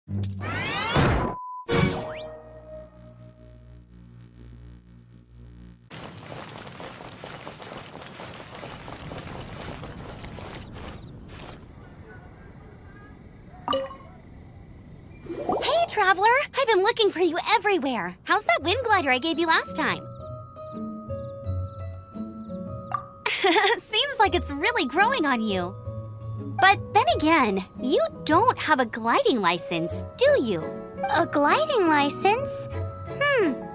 Hey, Traveler! I've been looking for you everywhere. How's that wind glider I gave you last time? Seems like it's really growing on you. But then again, you don't have a gliding license, do you? A gliding license?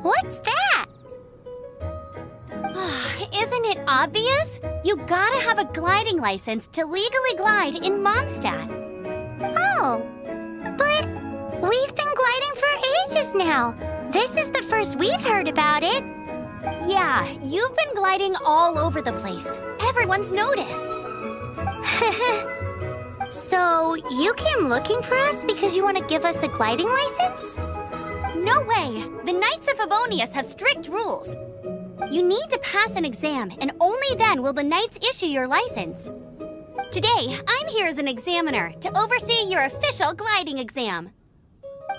What's that? Isn't it obvious? You gotta have a gliding license to legally glide in Mondstadt. Oh, but we've been gliding for ages now. This is the first we've heard about it. Yeah, you've been gliding all over the place. Everyone's noticed. So, you came looking for us because you want to give us a gliding license? No way! The Knights of Favonius have strict rules. You need to pass an exam, and only then will the Knights issue your license. Today, I'm here as an examiner to oversee your official gliding exam.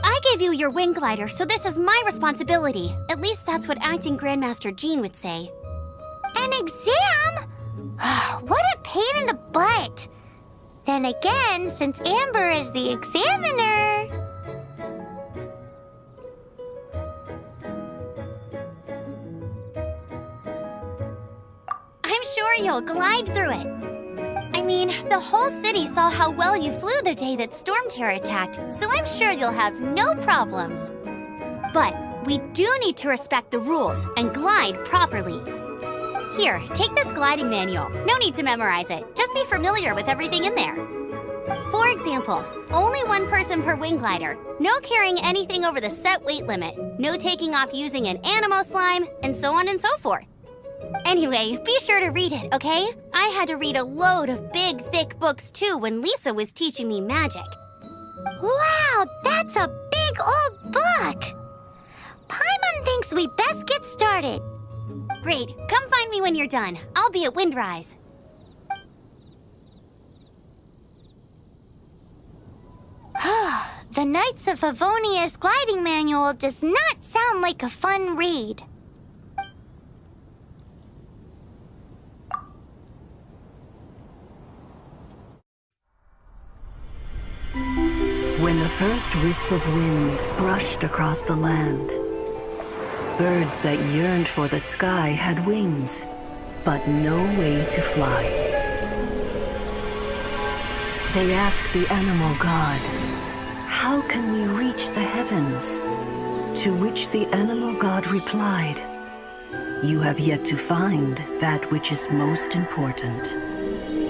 I gave you your wing glider, so this is my responsibility. At least that's what Acting Grandmaster Jean would say. An exam? What a pain in the butt! Then again, since Amber is the examiner... I'm sure you'll glide through it. I mean, the whole city saw how well you flew the day that Storm Terror attacked, so I'm sure you'll have no problems. But we do need to respect the rules and glide properly. Here, take this gliding manual. No need to memorize it. Just be familiar with everything in there. For example, only one person per wing glider. No carrying anything over the set weight limit. No taking off using an animo slime, and so on and so forth. Anyway, be sure to read it, okay? I had to read a load of big, thick books too when Lisa was teaching me magic. Wow, that's a big old book! Paimon thinks we best get started. Great, come find me when you're done. I'll be at Windrise. The Knights of Favonius gliding manual does not sound like a fun read. When the first wisp of wind brushed across the land, birds that yearned for the sky had wings, but no way to fly. They asked the animal god, "How can we reach the heavens?" To which the animal god replied, "You have yet to find that which is most important."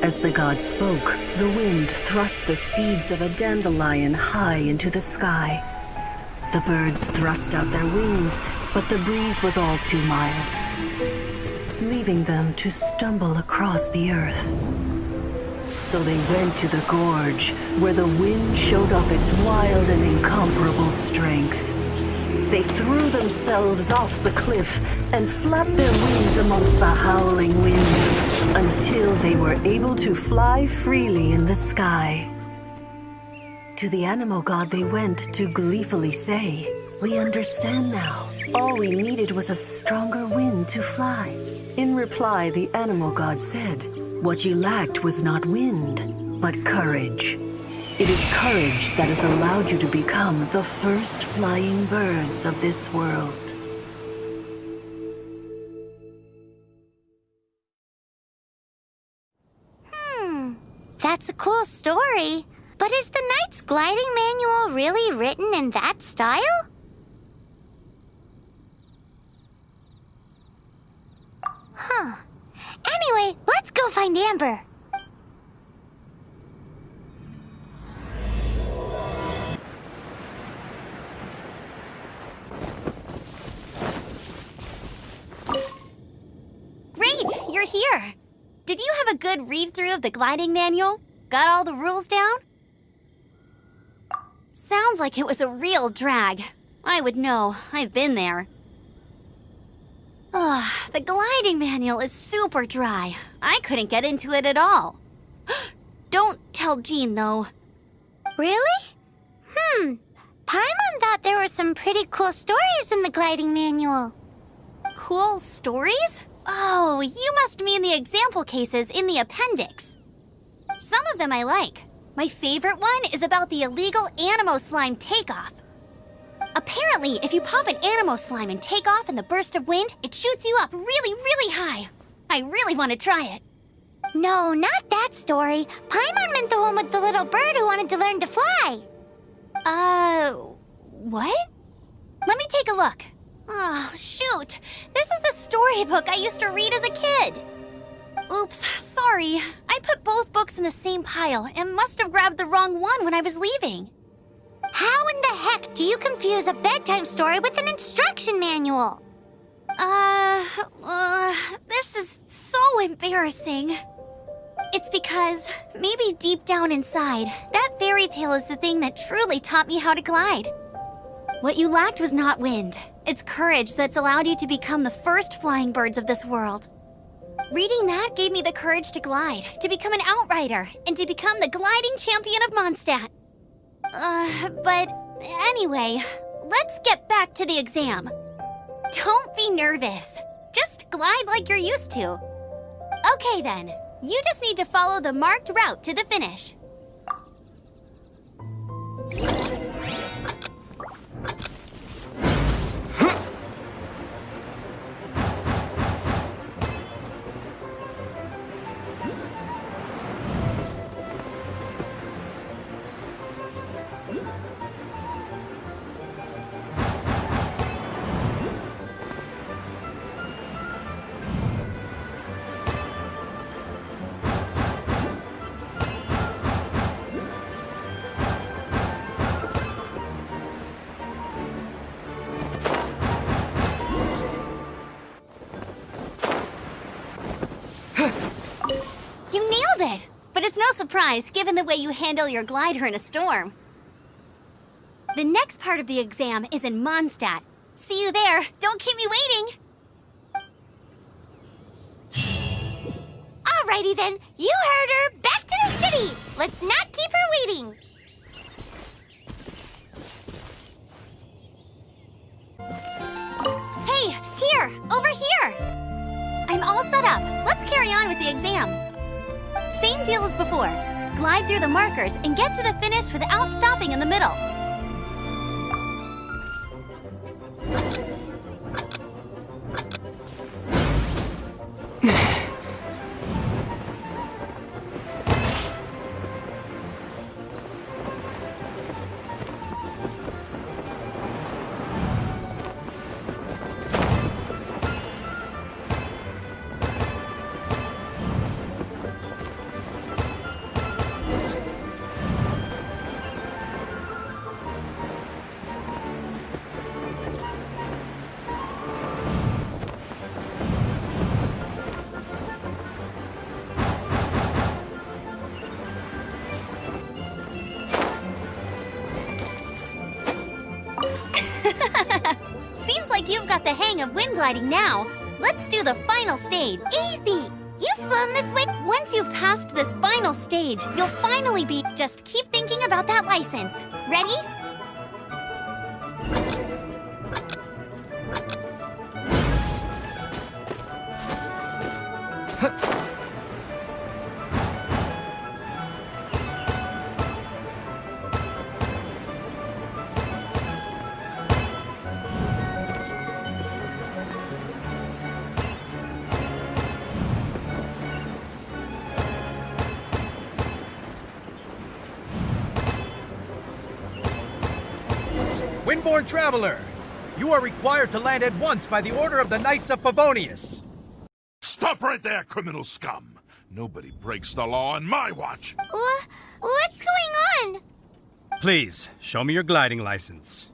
As the god spoke, the wind thrust the seeds of a dandelion high into the sky. The birds thrust out their wings, but the breeze was all too mild, leaving them to stumble across the earth. So they went to the gorge, where the wind showed off its wild and incomparable strength. They threw themselves off the cliff and flapped their wings amongst the howling winds until they were able to fly freely in the sky. To the animal god they went to gleefully say, "We understand now. All we needed was a stronger wind to fly." In reply, the animal god said, "What you lacked was not wind, but courage. It is courage that has allowed you to become the first flying birds of this world." That's a cool story. But is the Knight's gliding manual really written in that style? Anyway, let's go find Amber. Great, you're here. Did you have a good read-through of the gliding manual? Got all the rules down? Sounds like it was a real drag. I would know. I've been there. The gliding manual is super dry. I couldn't get into it at all. Don't tell Jean, though. Really? Paimon thought there were some pretty cool stories in the gliding manual. Cool stories? Oh, you must mean the example cases in the appendix. Some of them I like. My favorite one is about the illegal Animo Slime takeoff. Apparently, if you pop an Animo Slime and take off in the burst of wind, it shoots you up really, really high. I really want to try it. No, not that story. Paimon meant the one with the little bird who wanted to learn to fly. What? Let me take a look. Oh, shoot. This is the storybook I used to read as a kid. Oops, sorry. I put both books in the same pile and must have grabbed the wrong one when I was leaving. How in the heck do you confuse a bedtime story with an instruction manual? This is so embarrassing. It's because maybe deep down inside, that fairy tale is the thing that truly taught me how to glide. What you lacked was not wind. It's courage that's allowed you to become the first flying birds of this world. Reading that gave me the courage to glide, to become an outrider, and to become the gliding champion of Mondstadt. But anyway, let's get back to the exam. Don't be nervous. Just glide like you're used to. Okay then, you just need to follow the marked route to the finish. You nailed it! But it's no surprise, given the way you handle your glider in a storm. The next part of the exam is in Mondstadt. See you there. Don't keep me waiting. Alrighty then, you heard her. Back to the city. Let's not keep her waiting. Hey, here! Over here! I'm all set up. Let's carry on with the exam. Same deal as before. Glide through the markers and get to the finish without stopping in the middle. Seems like you've got the hang of wind gliding now. Let's do the final stage. Easy. You've flown this way. Once you've passed this final stage, you'll finally be... Just keep thinking about that license. Ready? Windborne Traveler, you are required to land at once by the order of the Knights of Favonius. Stop right there, criminal scum! Nobody breaks the law on my watch! What's going on? Please, show me your gliding license.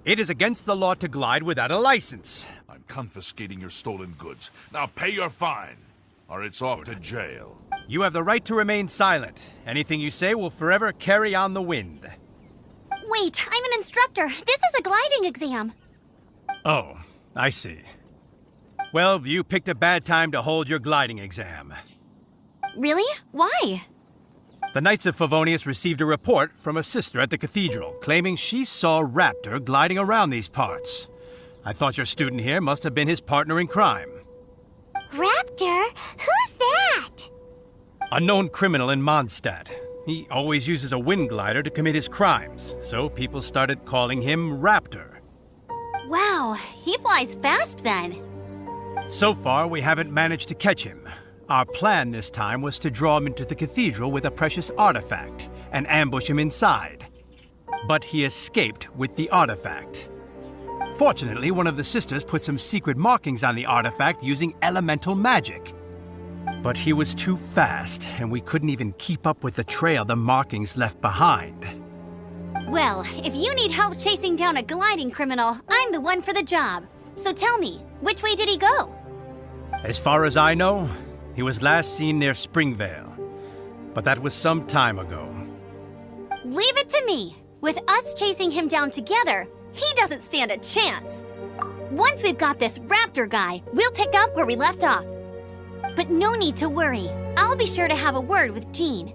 It is against the law to glide without a license. I'm confiscating your stolen goods. Now pay your fine, or it's off to jail. You have the right to remain silent. Anything you say will forever carry on the wind. Wait, I'm an instructor. This is a gliding exam. Oh, I see. Well, you picked a bad time to hold your gliding exam. Really? Why? The Knights of Favonius received a report from a sister at the cathedral claiming she saw Raptor gliding around these parts. I thought your student here must have been his partner in crime. Raptor? Who's that? A known criminal in Mondstadt. He always uses a wind glider to commit his crimes, so people started calling him Raptor. Wow, he flies fast then. So far, we haven't managed to catch him. Our plan this time was to draw him into the cathedral with a precious artifact and ambush him inside. But he escaped with the artifact. Fortunately, one of the sisters put some secret markings on the artifact using elemental magic. But he was too fast, and we couldn't even keep up with the trail the markings left behind. Well, if you need help chasing down a gliding criminal, I'm the one for the job. So tell me, which way did he go? As far as I know, he was last seen near Springvale. But that was some time ago. Leave it to me. With us chasing him down together, he doesn't stand a chance. Once we've got this Raptor guy, we'll pick up where we left off. But no need to worry. I'll be sure to have a word with Jean.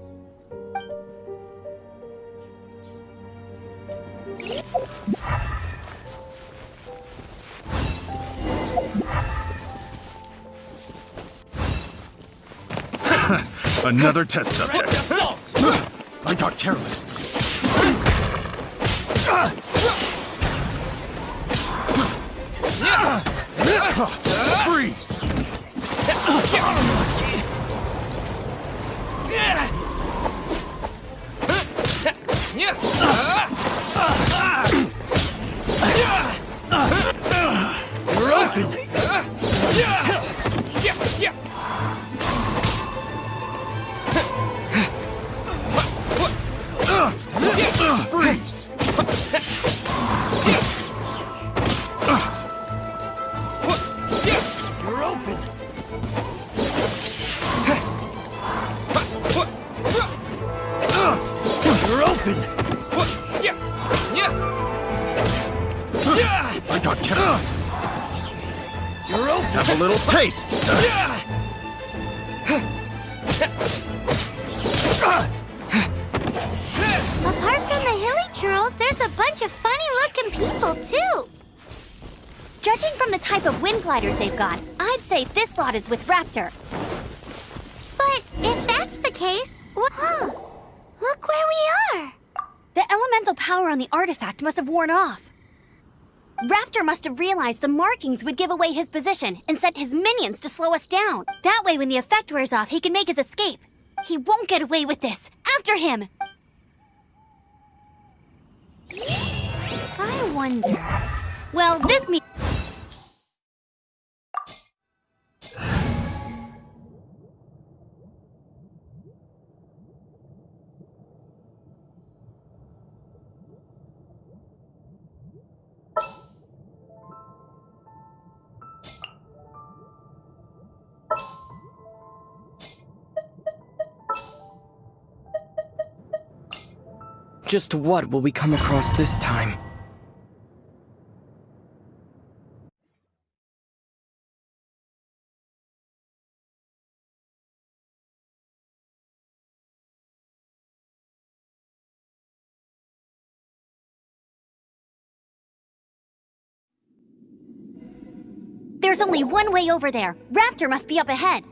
Another test subject. I got careless. Freeze! You're open! Freeze! You're open! You're open! I got careless. You're open! Have a little taste. Apart from the hilly churls, there's a bunch of funny-looking people, too. Judging from the type of wind gliders they've got, I'd say this lot is with Raptor. But if that's the case, look where we are. The elemental power on the artifact must have worn off. Raptor must have realized the markings would give away his position and sent his minions to slow us down. That way, when the effect wears off, he can make his escape. He won't get away with this. After him! I wonder... Well, this means... Just what will we come across this time? There's only one way over there. Raptor must be up ahead.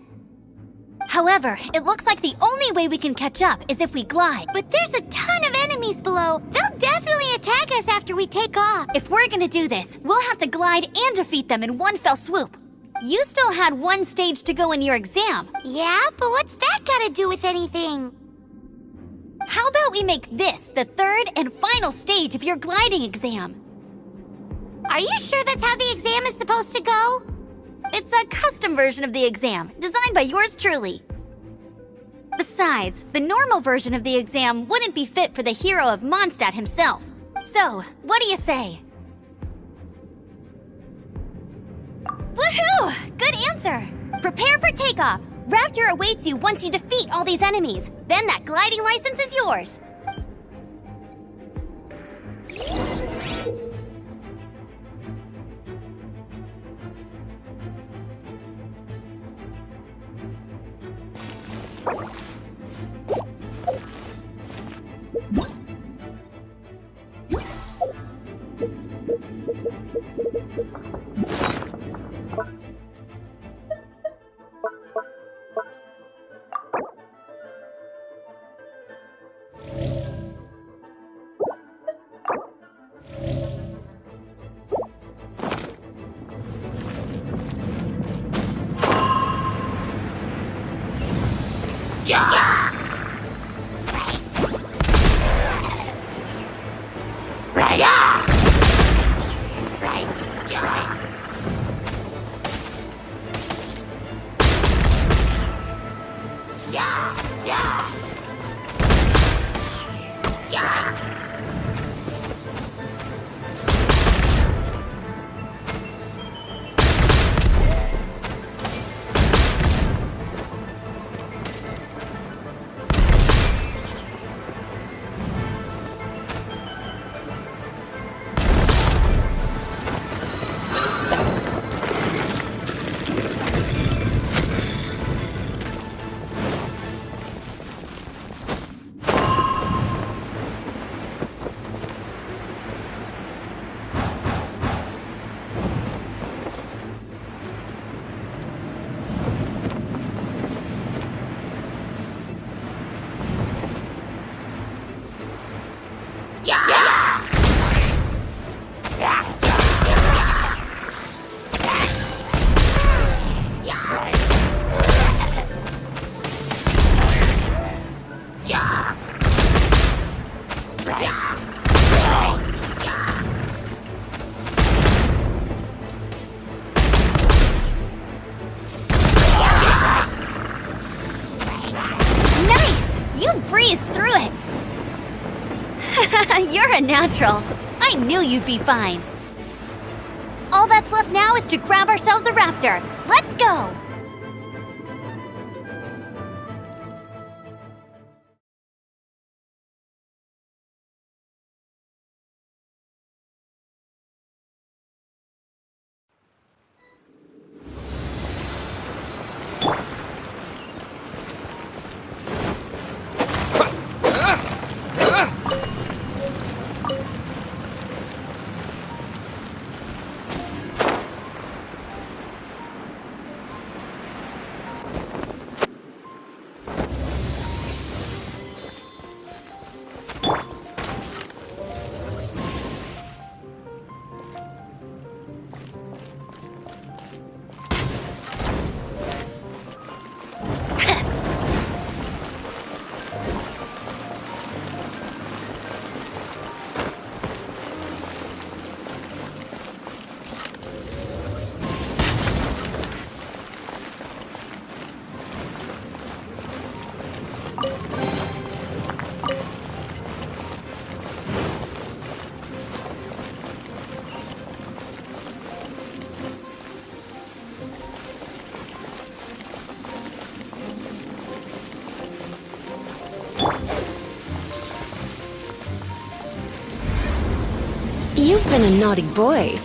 However, it looks like the only way we can catch up is if we glide. But there's a ton of enemies below. They'll definitely attack us after we take off. If we're gonna do this, we'll have to glide and defeat them in one fell swoop. You still had one stage to go in your exam. Yeah, but what's that gotta do with anything? How about we make this the third and final stage of your gliding exam? Are you sure that's how the exam is supposed to go? It's a custom version of the exam, designed by yours truly. Besides, the normal version of the exam wouldn't be fit for the hero of Mondstadt himself. So, what do you say? Woohoo! Good answer! Prepare for takeoff. Raptor awaits you once you defeat all these enemies. Then that gliding license is yours. You're a natural. I knew you'd be fine. All that's left now is to grab ourselves a raptor. Let's go! You've been a naughty boy.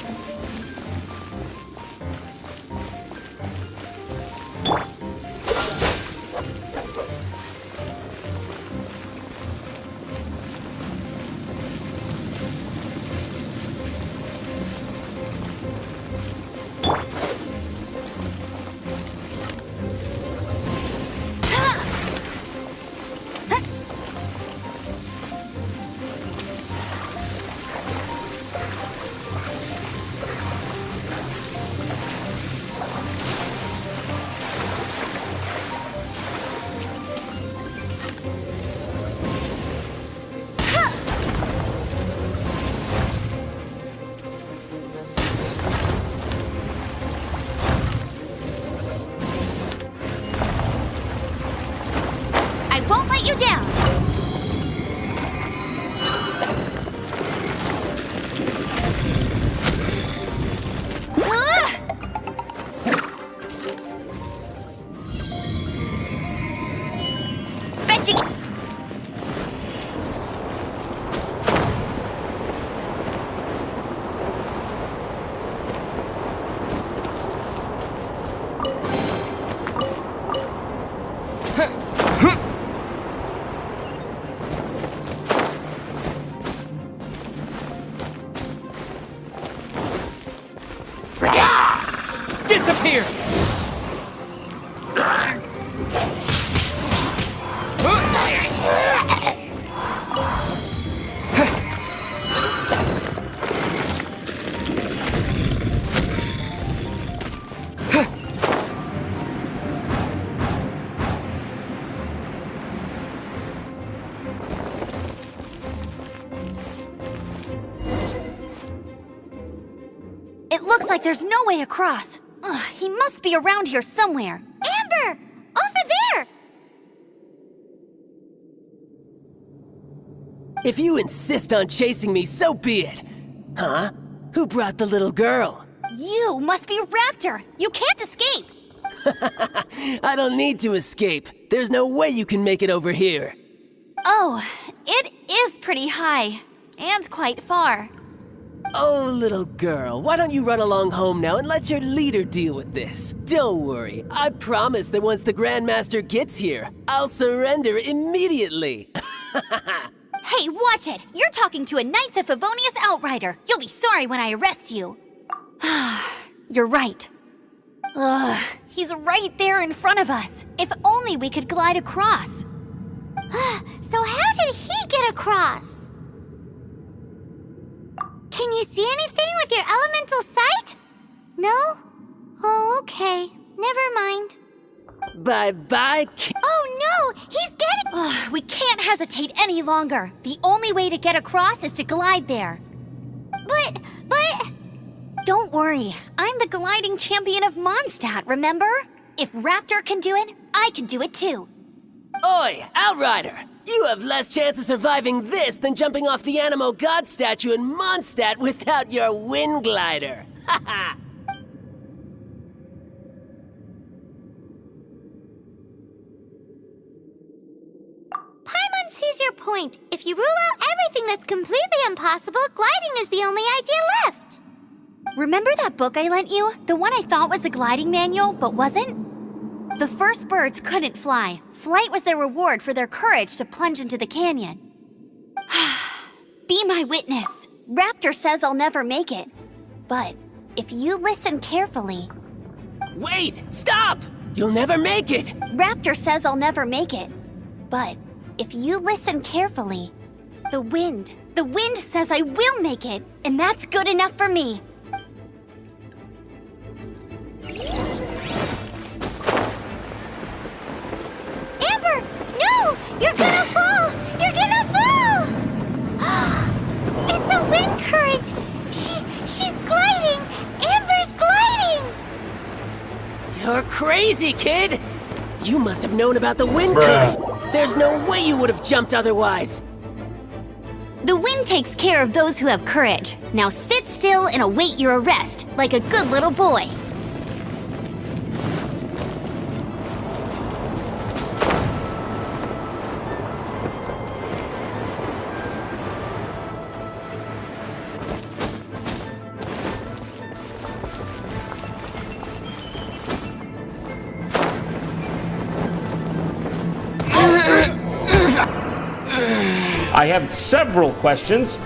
disappear! It looks like there's no way across. Ugh, he must be around here somewhere. Amber! Over there! If you insist on chasing me, so be it. Huh? Who brought the little girl? You must be Raptor. You can't escape. I don't need to escape. There's no way you can make it over here. Oh, it is pretty high. And quite far. Oh, little girl, why don't you run along home now and let your leader deal with this? Don't worry, I promise that once the Grandmaster gets here, I'll surrender immediately. Hey, watch it! You're talking to a Knights of Favonius outrider. You'll be sorry when I arrest you. You're right. Ugh, he's right there in front of us. If only we could glide across. So how did he get across? Can you see anything with your elemental sight? No? Oh, okay. Never mind. Bye-bye, Oh no! He's getting— Ugh, we can't hesitate any longer. The only way to get across is to glide there. But... Don't worry, I'm the gliding champion of Mondstadt, remember? If Raptor can do it, I can do it too. Oi, Outrider! You have less chance of surviving this than jumping off the Animo God statue in Mondstadt without your wind glider. Haha! Paimon sees your point. If you rule out everything that's completely impossible, gliding is the only idea left. Remember that book I lent you? The one I thought was the gliding manual, but wasn't? The first birds couldn't fly. Flight was their reward for their courage to plunge into the canyon. Be my witness. Raptor says I'll never make it. But if you listen carefully... Wait! Stop! You'll never make it! Raptor says I'll never make it. But if you listen carefully, the wind says I will make it, and that's good enough for me. Amber! No! You're gonna fall! You're gonna fall! It's a wind current! She's gliding! Amber's gliding! You're crazy, kid! You must have known about the wind current. There's no way you would have jumped otherwise. The wind takes care of those who have courage. Now sit still and await your arrest, like a good little boy. I have several questions.